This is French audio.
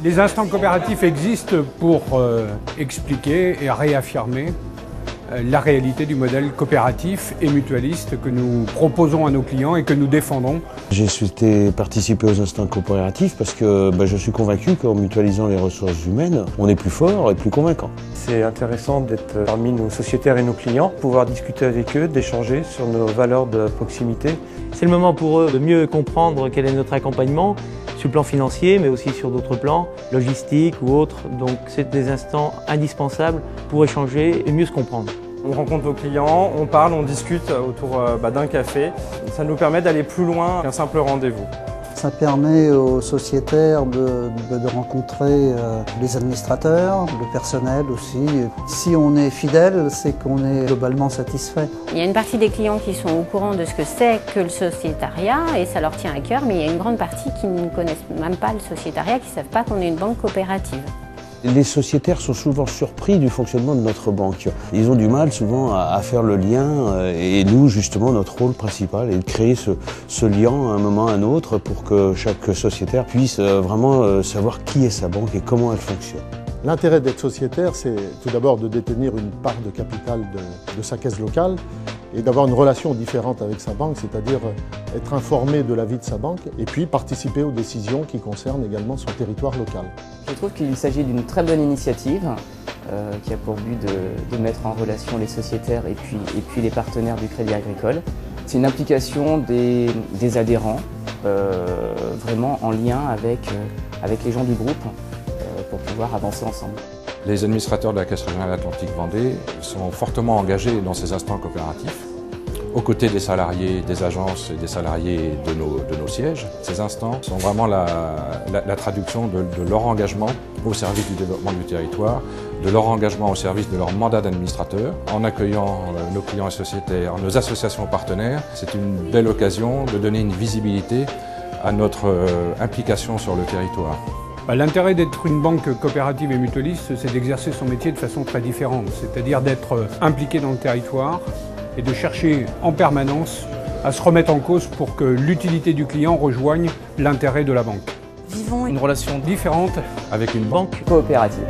Les instants coopératifs existent pour expliquer et réaffirmer la réalité du modèle coopératif et mutualiste que nous proposons à nos clients et que nous défendons. J'ai souhaité participer aux instants coopératifs parce que je suis convaincu qu'en mutualisant les ressources humaines, on est plus fort et plus convaincant. C'est intéressant d'être parmi nos sociétaires et nos clients, pouvoir discuter avec eux, d'échanger sur nos valeurs de proximité. C'est le moment pour eux de mieux comprendre quel est notre accompagnement sur le plan financier, mais aussi sur d'autres plans, logistique ou autres. Donc c'est des instants indispensables pour échanger et mieux se comprendre. On rencontre nos clients, on parle, on discute autour d'un café. Ça nous permet d'aller plus loin qu'un simple rendez-vous. Ça permet aux sociétaires de rencontrer les administrateurs, le personnel aussi. Si on est fidèle, c'est qu'on est globalement satisfait. Il y a une partie des clients qui sont au courant de ce que c'est que le sociétariat et ça leur tient à cœur, mais il y a une grande partie qui ne connaissent même pas le sociétariat, qui ne savent pas qu'on est une banque coopérative. Les sociétaires sont souvent surpris du fonctionnement de notre banque. Ils ont du mal souvent à faire le lien et nous, justement, notre rôle principal est de créer ce lien à un moment à un autre pour que chaque sociétaire puisse vraiment savoir qui est sa banque et comment elle fonctionne. L'intérêt d'être sociétaire, c'est tout d'abord de détenir une part de capital de sa caisse locale et d'avoir une relation différente avec sa banque, c'est-à-dire être informé de la vie de sa banque et puis participer aux décisions qui concernent également son territoire local. Je trouve qu'il s'agit d'une très bonne initiative qui a pour but de mettre en relation les sociétaires et puis les partenaires du Crédit Agricole. C'est une implication des adhérents vraiment en lien avec les gens du groupe pour pouvoir avancer ensemble. Les administrateurs de la Caisse régionale Atlantique Vendée sont fortement engagés dans ces instants coopératifs, aux côtés des salariés, des agences et des salariés de nos sièges. Ces instants sont vraiment la traduction de leur engagement au service du développement du territoire, de leur engagement au service de leur mandat d'administrateur. En accueillant nos clients et sociétaires, nos associations partenaires, c'est une belle occasion de donner une visibilité à notre implication sur le territoire. L'intérêt d'être une banque coopérative et mutualiste, c'est d'exercer son métier de façon très différente, c'est-à-dire d'être impliqué dans le territoire et de chercher en permanence à se remettre en cause pour que l'utilité du client rejoigne l'intérêt de la banque. Vivons une relation différente avec une banque coopérative.